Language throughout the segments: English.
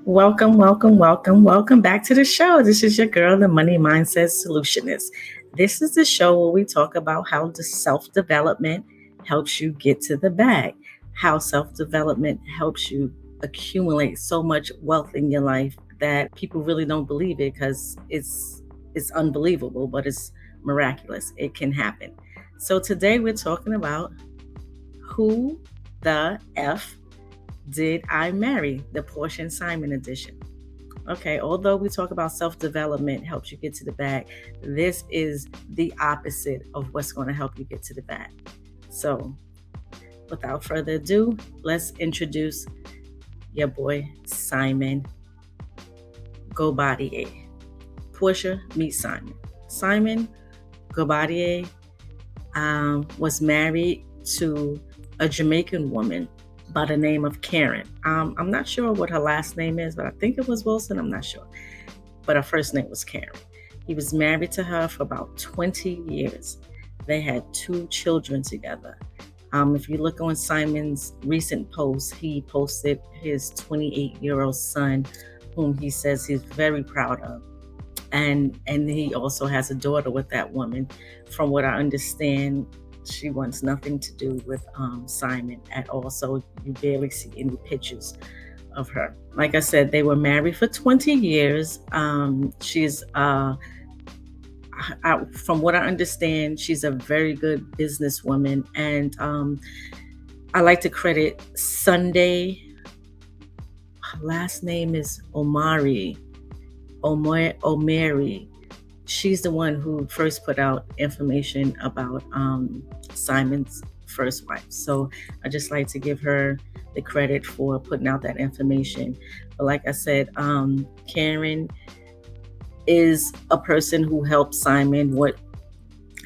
Welcome back to the show. This is your girl, the Money Mindset Solutionist. This is the show where we talk about how the self development helps you get to the bag, how self development helps you accumulate so much wealth in your life that people really don't believe it because it's unbelievable, but it's miraculous. It can happen. So today we're talking about who the F did I marry? The Porsha Simon edition. Okay, although we talk about self development helps you get to the bag, this is the opposite of what's going to help you get to the bag. So, without further ado, let's introduce your boy Simon Guobadia. Porsha meets Simon. Simon Guobadia was married to a Jamaican woman by the name of Karen. I'm not sure what her last name is, but I think it was Wilson. I'm not sure. But her first name was Karen. He was married to her for about 20 years. They had 2 children together. If you look on Simon's recent post, he posted his 28-year-old son, whom he says he's very proud of. And he also has a daughter with that woman. From what I understand, she wants nothing to do with Simon at all. So you barely see any pictures of her. Like I said, they were married for 20 years. She's, from what I understand, she's a very good businesswoman. And I like to credit Sunday. Her last name is Omari. She's the one who first put out information about Simon's first wife. So I just like to give her the credit for putting out that information. But like I said, Karen is a person who helped Simon with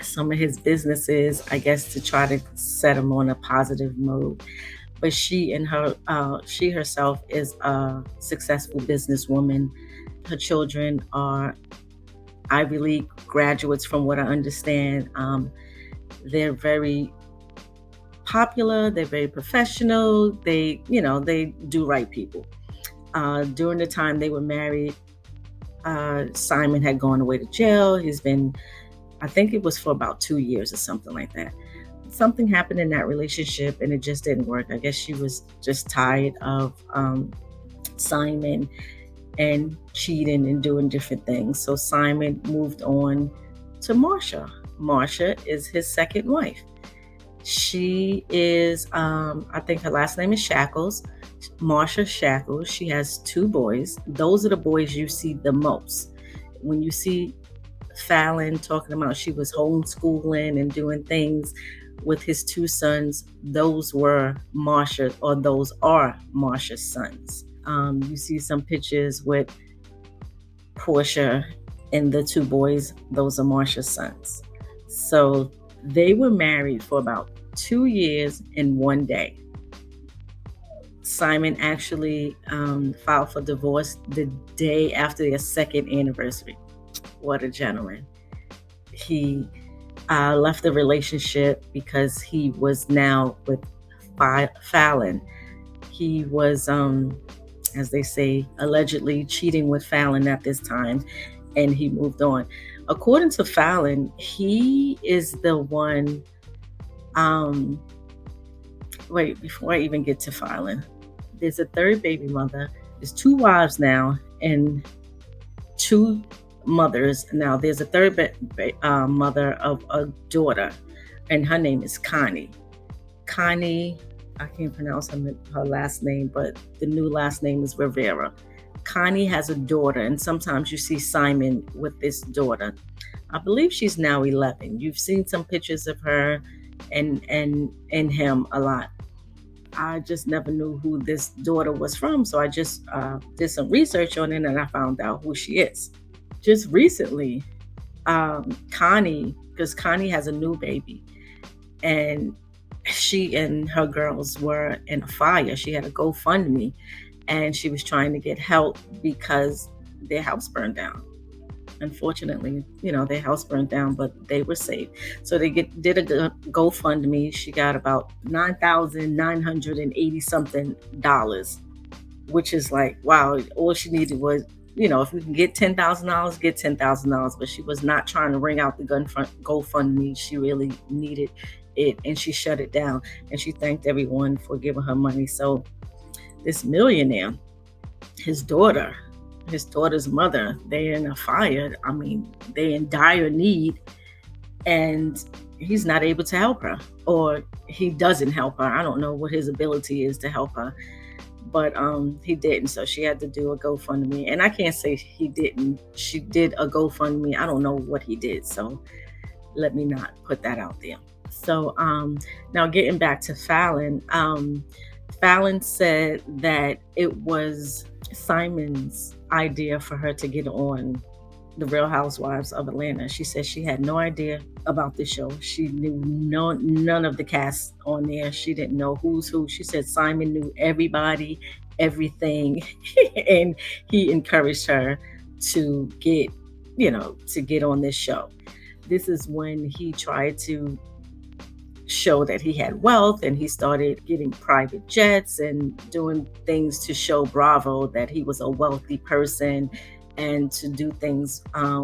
some of his businesses, I guess, to try to set him on a positive mode. But she herself is a successful businesswoman. Her children are Ivy League graduates, from what I understand. They're very popular. They're very professional. They do right people. During the time they were married, Simon had gone away to jail. I think it was for about 2 years or something like that. Something happened in that relationship and it just didn't work. I guess she was just tired of Simon and cheating and doing different things. So Simon moved on to Marsha. Marsha is his second wife. She is, I think her last name is Shackles. Marsha Shackles. She has 2 boys. Those are the boys you see the most. When you see Fallon talking about she was homeschooling and doing things with his 2 sons, those are Marsha's sons. You see some pictures with Porsha and the 2 boys. Those are Marsha's sons. So they were married for about 2 years and 1 day. Simon actually filed for divorce the day after their second anniversary. What a gentleman. He left the relationship because he was now with Fallon. He was, as they say, allegedly cheating with Fallon at this time, and he moved on. According to Fallon, he is the one. Before I even get to Fallon, there's a 3rd baby mother. There's 2 wives now and 2 mothers. Now there's a 3rd mother of a daughter, and her name is Connie. Connie, I can't pronounce her last name, but the new last name is Rivera. Connie has a daughter, and sometimes you see Simon with this daughter. I believe she's now 11. You've seen some pictures of her and him a lot. I just never knew who this daughter was from, so I just did some research on it, and I found out who she is. Just recently, Connie, because Connie has a new baby, and she and her girls were in a fire. She had a GoFundMe, and she was trying to get help because their house burned down. Unfortunately, their house burned down, but they were saved. So they did a GoFundMe. She got about $9,980 something which is like, wow, all she needed was, if we can get $10,000, get $10,000. But she was not trying to ring out the GoFundMe. She really needed it, and she shut it down. And she thanked everyone for giving her money. So this millionaire, his daughter's mother, they're in a fire. I mean, they're in dire need, and he's not able to help her, or he doesn't help her. I don't know what his ability is to help her, but he didn't. So she had to do a GoFundMe, and I can't say he didn't. She did a GoFundMe. I don't know what he did, so let me not put that out there. So now getting back to Fallon, Fallon said that it was Simon's idea for her to get on The Real Housewives of Atlanta. She said she had no idea about the show. She knew none of the cast on there. She didn't know who's who. She said Simon knew everybody, everything, and he encouraged her to get on this show. This is when he tried to show that he had wealth, and he started getting private jets and doing things to show Bravo that he was a wealthy person, and to do things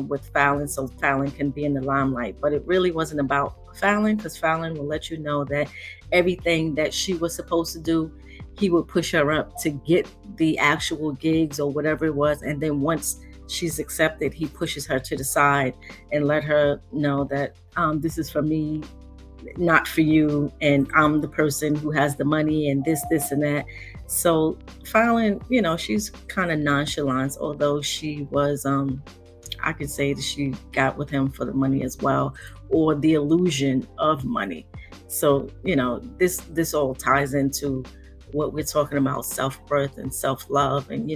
with Fallon so Fallon can be in the limelight. But it really wasn't about Fallon, because Fallon will let you know that everything that she was supposed to do, he would push her up to get the actual gigs or whatever it was. And then once she's accepted, he pushes her to the side and let her know that this is for me, not for you, and I'm the person who has the money, and this and that. So Fallon, she's kind of nonchalant, although she was I could say that she got with him for the money as well, or the illusion of money. So this all ties into what we're talking about, self-worth and self-love. And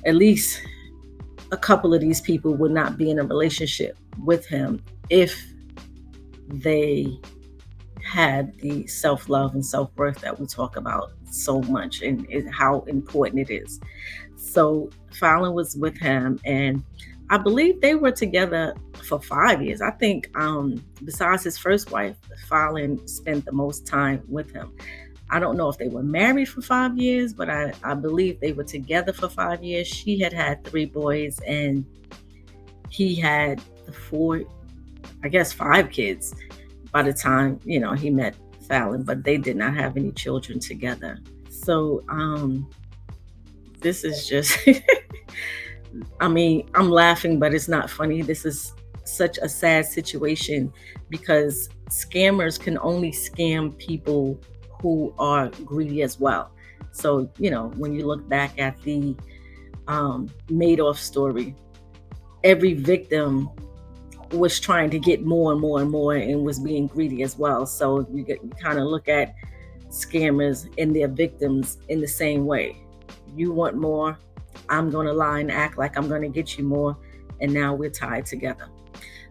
at least a couple of these people would not be in a relationship with him if they had the self-love and self-worth that we talk about so much, and how important it is. So Fallon was with him, and I believe they were together for 5 years. I think besides his first wife, Fallon spent the most time with him. I don't know if they were married for 5 years, but I believe they were together for 5 years. She had 3 boys, and he had 5 kids by the time, he met Fallon, but they did not have any children together. So this is just, I mean, I'm laughing, but it's not funny. This is such a sad situation, because scammers can only scam people who are greedy as well. So, when you look back at the Madoff story, every victim was trying to get more and more and more, and was being greedy as well. So you kind of look at scammers and their victims in the same way. You want more, I'm going to lie and act like I'm going to get you more, and now we're tied together.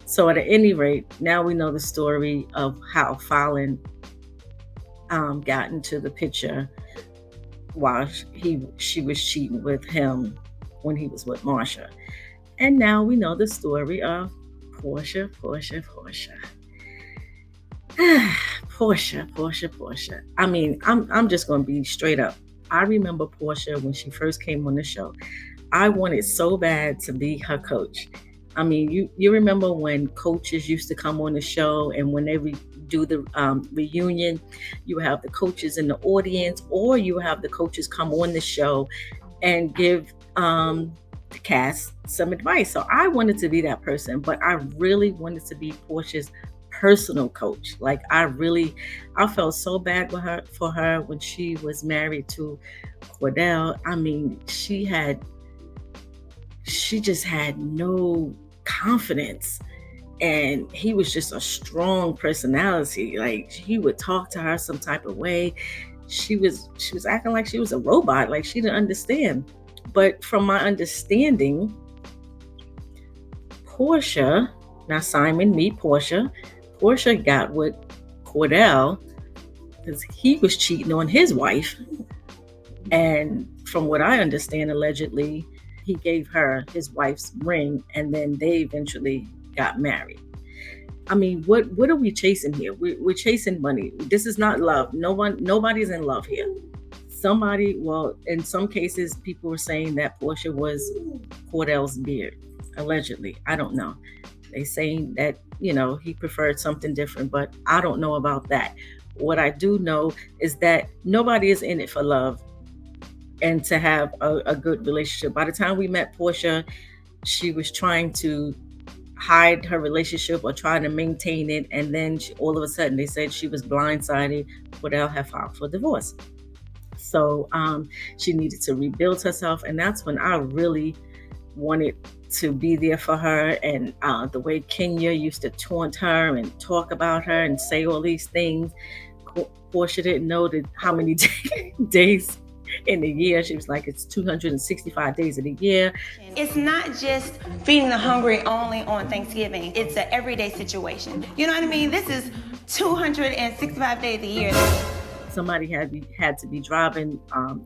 So at any rate, now we know the story of how Fallon got into the picture while she was cheating with him when he was with Marsha. And now we know the story of Porsha. Porsha. I mean, I'm just going to be straight up. I remember Porsha when she first came on the show. I wanted so bad to be her coach. I mean, you remember when coaches used to come on the show, and when they do the reunion, you have the coaches in the audience, or you have the coaches come on the show and give the cast some advice. So I wanted to be that person, but I really wanted to be Porsha's personal coach. Like I felt so bad for her when she was married to Cordell. I mean, she just had no confidence, and he was just a strong personality. Like he would talk to her some type of way. She was acting like she was a robot, like she didn't understand. But from my understanding, Porsha, now Simon meet Porsha got with Cordell because he was cheating on his wife. And from what I understand, allegedly, he gave her his wife's ring, and then they eventually got married. I mean, what are we chasing here? We're chasing money. This is not love. Nobody's in love here. Somebody, well, in some cases, people were saying that Porsha was Cordell's beard, allegedly. I don't know. They saying that, he preferred something different, but I don't know about that. What I do know is that nobody is in it for love and to have a good relationship. By the time we met Porsha, she was trying to hide her relationship or trying to maintain it. And then all of a sudden they said she was blindsided. Cordell had filed for divorce. So she needed to rebuild herself. And that's when I really wanted to be there for her. And the way Kenya used to taunt her and talk about her and say all these things. Porsha didn't know that how many days in the year. She was like, it's 265 days in the year. It's not just feeding the hungry only on Thanksgiving. It's an everyday situation. You know what I mean? This is 265 days a year. Somebody had to be driving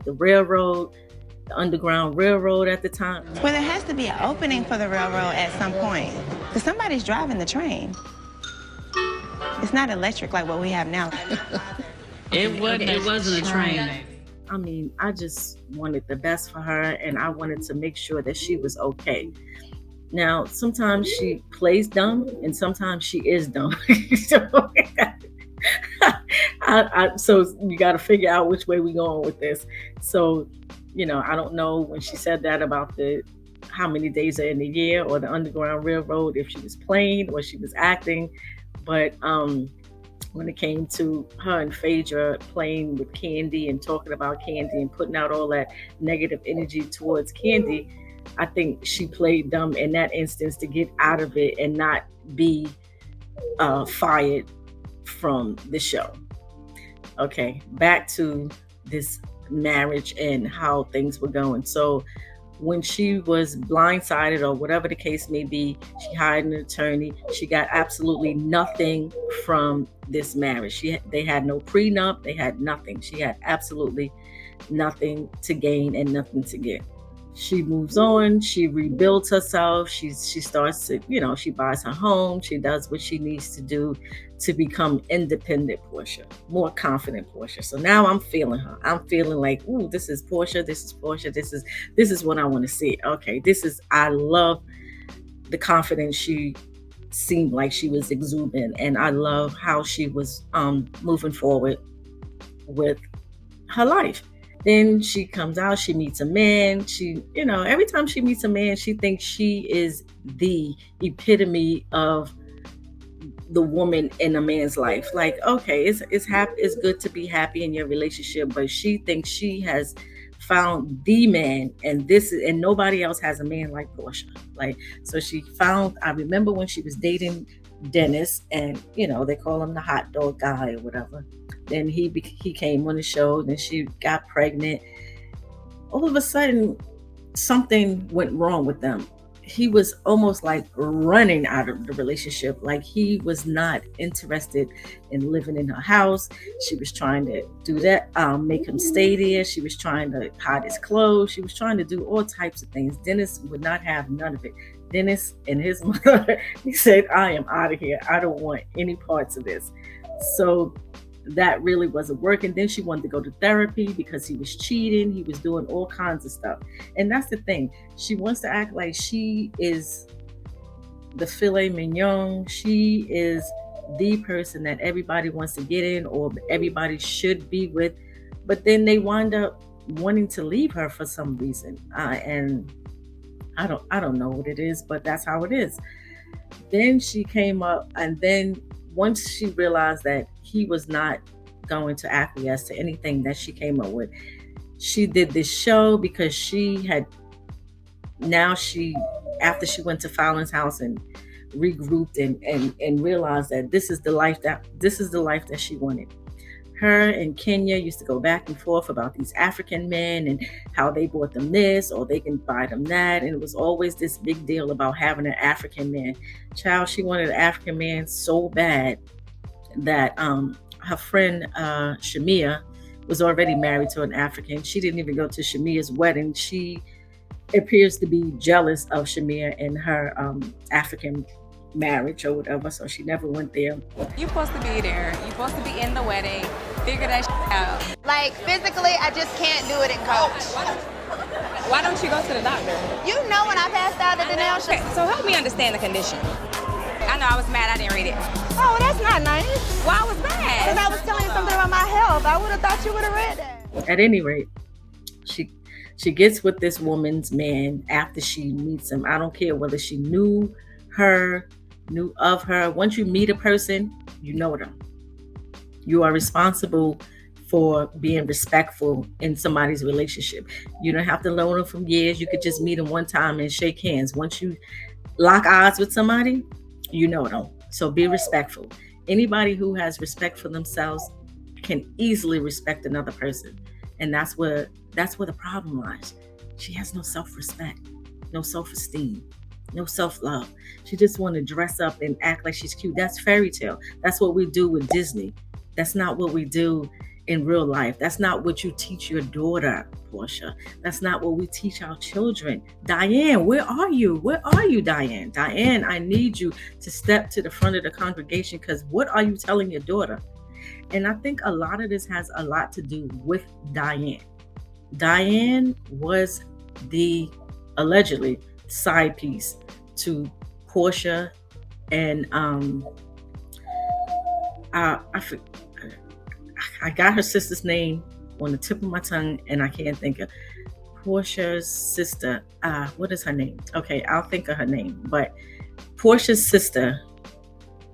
the railroad, the Underground Railroad at the time. Well, there has to be an opening for the railroad at some point, because somebody's driving the train. It's not electric like what we have now. It wasn't a train. I mean, I just wanted the best for her, and I wanted to make sure that she was okay. Now, sometimes she plays dumb, and sometimes she is dumb. So you got to figure out which way we're going with this. So, I don't know when she said that about how many days are in the year or the Underground Railroad, if she was playing or she was acting. But when it came to her and Phaedra playing with Candy and talking about Candy and putting out all that negative energy towards Candy, I think she played dumb in that instance to get out of it and not be fired from the show. Okay, back to this marriage and how things were going. So when she was blindsided or whatever the case may be, she hired an attorney. She got absolutely nothing from this marriage. They had no prenup. They had nothing. She had absolutely nothing to gain and nothing to get. She moves on. She rebuilds herself. She starts to, she buys her home. She does what she needs to do to become independent Porsha, more confident Porsha. So now I'm feeling her. I'm feeling like, ooh, this is Porsha. This is Porsha. This is what I want to see. Okay, I love the confidence she seemed like she was exuding, and I love how she was moving forward with her life. Then she comes out, she meets a man. Every time she meets a man, she thinks she is the epitome of the woman in a man's life. Like, okay, it's good to be happy in your relationship, but she thinks she has found the man, and nobody else has a man like Porsha. Like, so I remember when she was dating Dennis, and they call him the hot dog guy or whatever. Then he came on the show, then she got pregnant. All of a sudden, something went wrong with them. He was almost like running out of the relationship. Like, he was not interested in living in her house. She was trying to do that, make him stay there. She was trying to hide his clothes. She was trying to do all types of things. Dennis would not have none of it. Dennis and his mother, he said, I am out of here. I don't want any parts of this. So that really wasn't working. Then she wanted to go to therapy because he was cheating. He was doing all kinds of stuff. And that's the thing. She wants to act like she is the filet mignon. She is the person that everybody wants to get in or everybody should be with. But then they wind up wanting to leave her for some reason. And I don't know what it is, but that's how it is. Then she came up, and then once she realized that he was not going to acquiesce to anything that she came up with, she did this show because after she went to Fallon's house and regrouped and realized that this is the life that she wanted. Her and Kenya used to go back and forth about these African men and how they bought them this or they can buy them that. And it was always this big deal about having an African man. Child, she wanted an African man so bad that her friend Shamia was already married to an African. She didn't even go to Shamia's wedding. She appears to be jealous of Shamia and her African marriage or whatever, so she never went there. You're supposed to be there. You're supposed to be in the wedding. Figure that out. Like, physically, I just can't do it in coach. Why don't you go to the doctor? You know when I passed out at the nail shop. Okay, so help me understand the condition. I know I was mad I didn't read it. Oh, that's not nice. Why was Because mad? I was telling you something about my health. I would have thought you would have read that. At any rate, she gets with this woman's man after she meets him. I don't care whether she knew of her. Once you meet a person, you know them. You are responsible for being respectful in somebody's relationship. You don't have to know them from years. You could just meet them one time and shake hands. Once you lock eyes with somebody, you know them. So be respectful. Anybody who has respect for themselves can easily respect another person. And that's where the problem lies. She has no self-respect, no self-esteem, no self-love. She just want to dress up and act like she's cute. That's fairy tale. That's what we do with Disney. That's not what we do in real life. That's not what you teach your daughter, Porsha. That's not what we teach our children. Diane, where are you? Where are you, Diane? Diane, I need you to step to the front of the congregation, because what are you telling your daughter? And I think a lot of this has a lot to do with Diane. Diane was the allegedly side piece to Porsha and I got her sister's name on the tip of my tongue and I can't think of Porsha's sister. What is her name? Okay, I'll think of her name. But Porsha's sister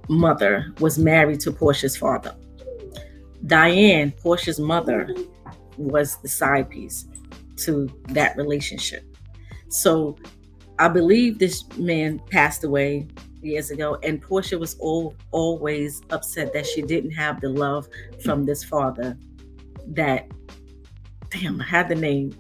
mother was married to Porsha's father. Diane, Porsha's mother, was the side piece to that relationship. So I believe this man passed away years ago, and Porsha was always upset that she didn't have the love from this father that, damn, I had the name,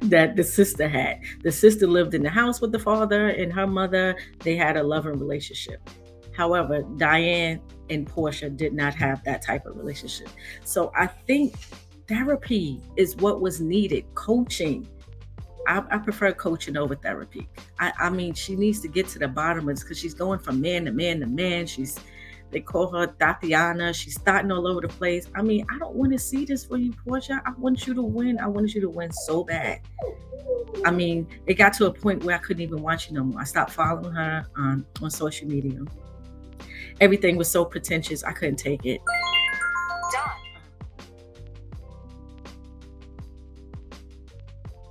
that the sister had. The sister lived in the house with the father and her mother. They had a loving relationship. However, Diane and Porsha did not have that type of relationship. So I think therapy is what was needed. Coaching. I prefer coaching over therapy. I mean, she needs to get to the bottom of this, because she's going from man to man to man. They call her Tatiana. She's starting all over the place. I mean, I don't want to see this for you, Porsha. I want you to win. I wanted you to win so bad. I mean, it got to a point where I couldn't even watch you no more. I stopped following her on social media. Everything was so pretentious. I couldn't take it.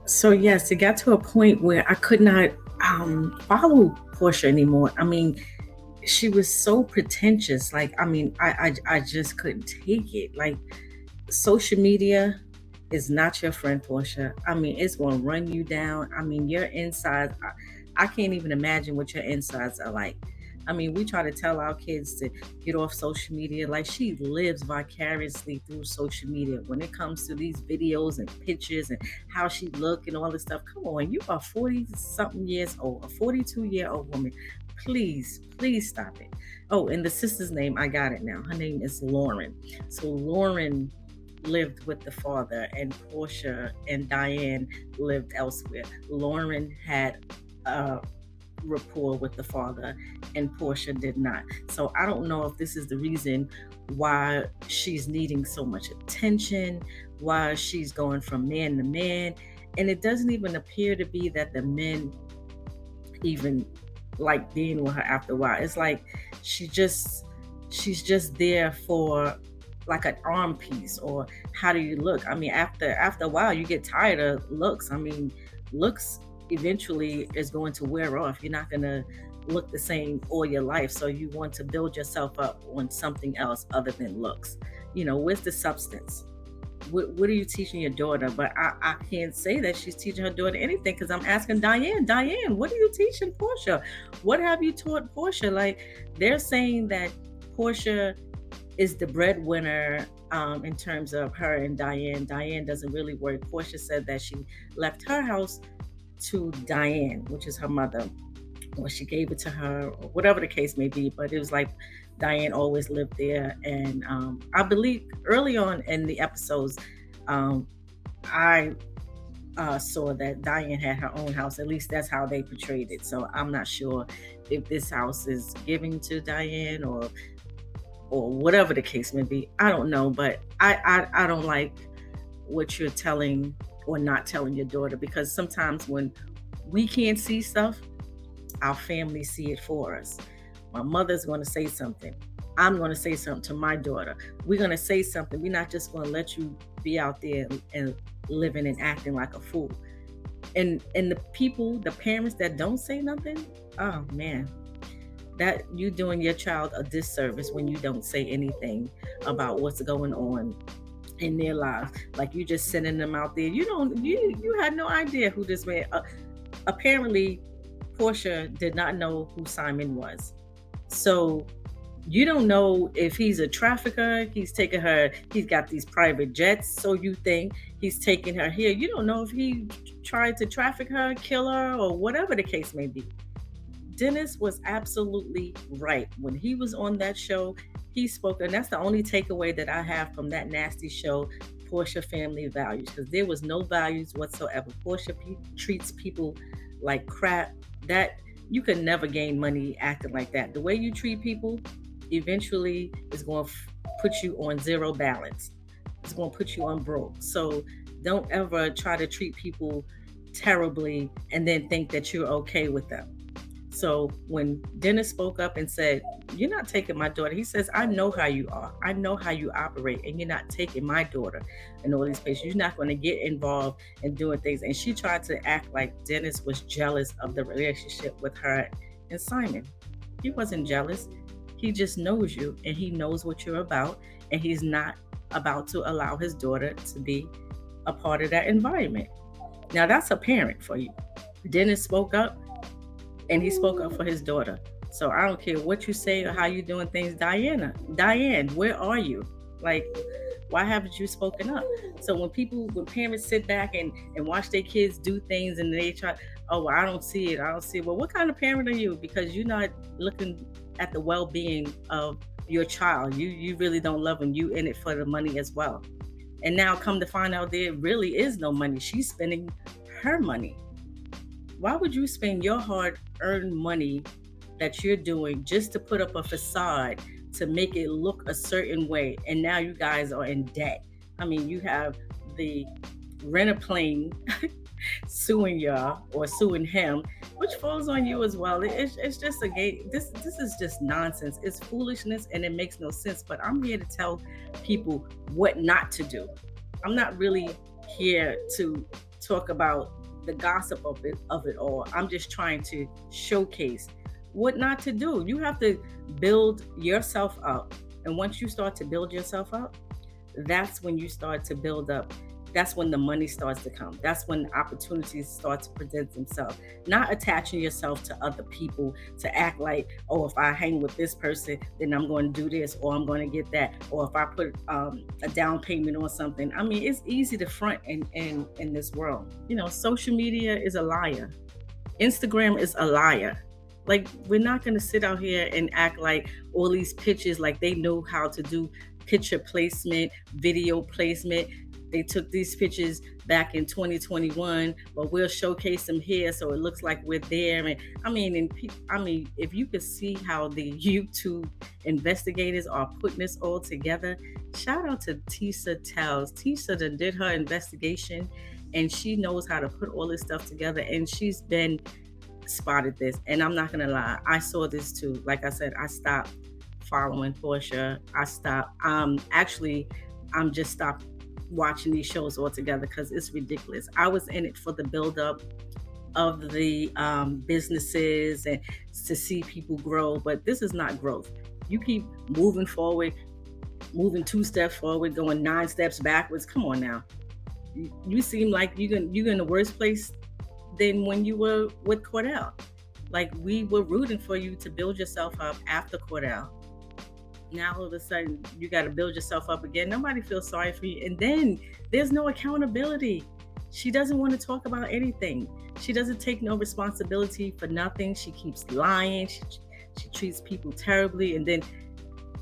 So yes, it got to a point where I could not follow Porsha anymore. I mean, she was so pretentious. Like, I mean, I just couldn't take it. Like, social media is not your friend, Porsha. I mean, it's going to run you down. I mean, your insides, I can't even imagine what your insides are like. I mean, we try to tell our kids to get off social media. Like, she lives vicariously through social media when it comes to these videos and pictures and how she look and all this stuff. Come on, you are 40-something years old, a 42-year-old woman. Please stop it. Oh, and the sister's name, I got it now. Her name is Lauren. So Lauren lived with the father, and Porsha and Diane lived elsewhere. Lauren had rapport with the father, and Porsha did not. So I don't know if this is the reason why she's needing so much attention, why she's going from man to man. And it doesn't even appear to be that the men even like being with her after a while. It's like she's just there for like an arm piece, or how do you look? I mean, after a while you get tired of looks. I mean, looks eventually is going to wear off. You're not going to look the same all your life. So you want to build yourself up on something else other than looks. You know, where's the substance? What are you teaching your daughter? But I can't say that she's teaching her daughter anything, because I'm asking Diane, what are you teaching Porsha? What have you taught Porsha? Like, they're saying that Porsha is the breadwinner in terms of her and Diane. Diane doesn't really work. Porsha said that she left her house to Diane, which is her mother, or she gave it to her, or whatever the case may be. But it was like Diane always lived there. And I believe early on in the episodes, I saw that Diane had her own house. At least that's how they portrayed it. So I'm not sure if this house is given to Diane, or or whatever the case may be. I don't know, but I don't like what you're telling or not telling your daughter, because sometimes when we can't see stuff, our family see it for us. My mother's going to say something. I'm going to say something to my daughter. We're going to say something. We're not just going to let you be out there and living and acting like a fool. And the parents that don't say nothing, oh man, that you doing your child a disservice when you don't say anything about what's going on in their lives. Like, you just sending them out there. You had no idea who this man. Apparently, Porsha did not know who Simon was. So you don't know if he's a trafficker. He's taking her. He's got these private jets. So you think he's taking her here. You don't know if he tried to traffic her, kill her, or whatever the case may be. Dennis was absolutely right. When he was on that show, he spoke, and that's the only takeaway that I have from that nasty show, Porsha Family Values, because there was no values whatsoever. Porsha treats people like crap. That you can never gain money acting like that. The way you treat people eventually is going to put you on zero balance. It's going to put you on broke. So don't ever try to treat people terribly and then think that you're okay with them. So when Dennis spoke up and said, "You're not taking my daughter," he says, "I know how you are. I know how you operate, and you're not taking my daughter and all these places. You're not going to get involved in doing things." And she tried to act like Dennis was jealous of the relationship with her and Simon. He wasn't jealous. He just knows you, and he knows what you're about, and he's not about to allow his daughter to be a part of that environment. Now, that's a parent for you. Dennis spoke up, and he spoke up for his daughter. So I don't care what you say or how you doing things. Diane, where are you? Like, why haven't you spoken up? So when parents sit back and watch their kids do things and they try, "Oh, well, I don't see it. Well, what kind of parent are you? Because you're not looking at the well-being of your child. You really don't love them. You in it for the money as well. And now come to find out there really is no money. She's spending her money. Why would you spend your hard-earned money that you're doing just to put up a facade to make it look a certain way? And now you guys are in debt. I mean, you have the rent-a-plane suing y'all or suing him, which falls on you as well. It's just a game. This is just nonsense. It's foolishness, and it makes no sense. But I'm here to tell people what not to do. I'm not really here to talk about the gossip of it all. I'm just trying to showcase what not to do. You have to build yourself up. And once you start to build yourself up, that's when you start to build up. That's when the money starts to come. That's when opportunities start to present themselves. Not attaching yourself to other people to act like, "Oh, if I hang with this person, then I'm going to do this, or I'm going to get that, or if I put a down payment on something." I mean, it's easy to front in this world. Social media is a liar. Instagram is a liar. Like, we're not going to sit out here and act like all these pictures, like they know how to do picture placement, video placement. They took these pictures back in 2021, but we'll showcase them here so it looks like we're there. And I mean, if you could see how the YouTube investigators are putting this all together, shout out to Tisa Tells. Tisa did her investigation, and she knows how to put all this stuff together, and she's been spotted this. And I'm not gonna lie, I saw this too. Like I said, I stopped following Porsha. I'm just stopped watching these shows altogether because it's ridiculous. I was in it for the buildup of the businesses and to see people grow, but this is not growth. You keep moving forward, moving 2 steps forward, going 9 steps backwards. Come on now. You seem like you're in the worst place than when you were with Cordell. Like, we were rooting for you to build yourself up after Cordell. Now all of a sudden you got to build yourself up again. Nobody feels sorry for you. And then there's no accountability. She doesn't want to talk about anything. She doesn't take no responsibility for nothing. She keeps lying. She treats people terribly. And then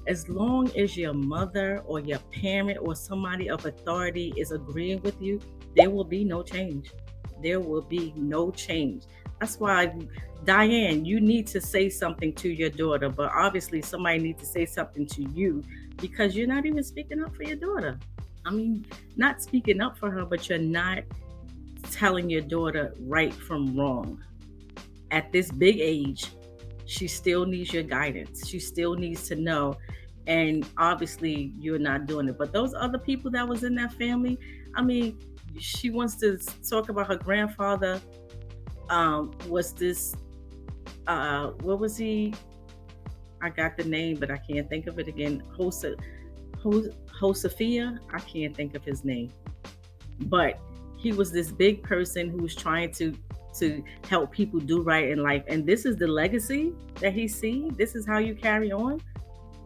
as long as your mother or your parent or somebody of authority is agreeing with you, there will be no change. There will be no change. That's why, Diane, you need to say something to your daughter, but obviously somebody needs to say something to you because you're not even speaking up for your daughter. I mean, not speaking up for her, but you're not telling your daughter right from wrong. At this big age, she still needs your guidance. She still needs to know. And obviously, you're not doing it. But those other people that was in that family, I mean, she wants to talk about her grandfather. Was this, what was he? I got the name, but I can't think of it again. Josefia, I can't think of his name. But he was this big person who was trying to help people do right in life. And this is the legacy that he see. This is how you carry on.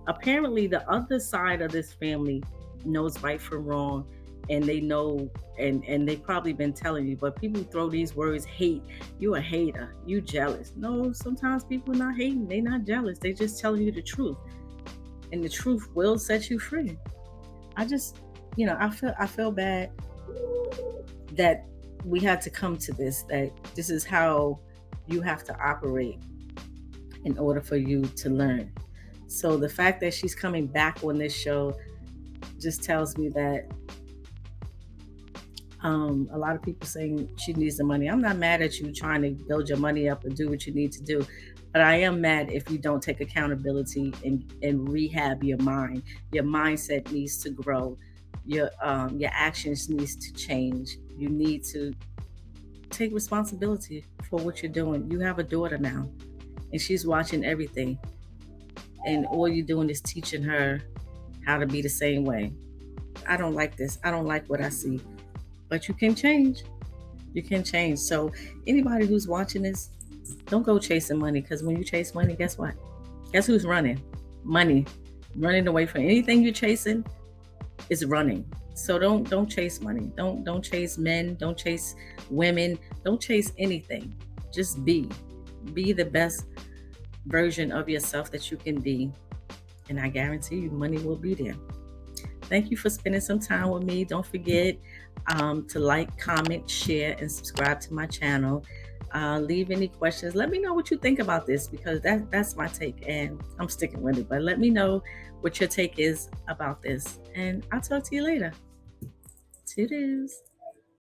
Apparently the other side of this family knows right from wrong, and they know, and they probably been telling you, but people throw these words, hate, you a hater, you jealous. No, sometimes people are not hating, they not jealous, they just telling you the truth, and the truth will set you free. I just, I feel bad that we had to come to this, that this is how you have to operate in order for you to learn. So the fact that she's coming back on this show just tells me that a lot of people saying she needs the money. I'm not mad at you trying to build your money up and do what you need to do, but I am mad if you don't take accountability and rehab your mind. Your mindset needs to grow. Your actions needs to change. You need to take responsibility for what you're doing. You have a daughter now, and she's watching everything, and all you're doing is teaching her how to be the same way. I don't like this. I don't like what I see. But you can change. You can change. So anybody who's watching this, don't go chasing money, because when you chase money, guess what? Guess who's running? Money. Running away from anything you're chasing is running. So don't chase money. Don't chase men. Don't chase women. Don't chase anything. Just be the best version of yourself that you can be. And I guarantee you money will be there. Thank you for spending some time with me. Don't forget to like, comment, share, and subscribe to my channel. Leave any questions. Let me know what you think about this, because that's my take, and I'm sticking with it. But let me know what your take is about this, and I'll talk to you later. Toodles.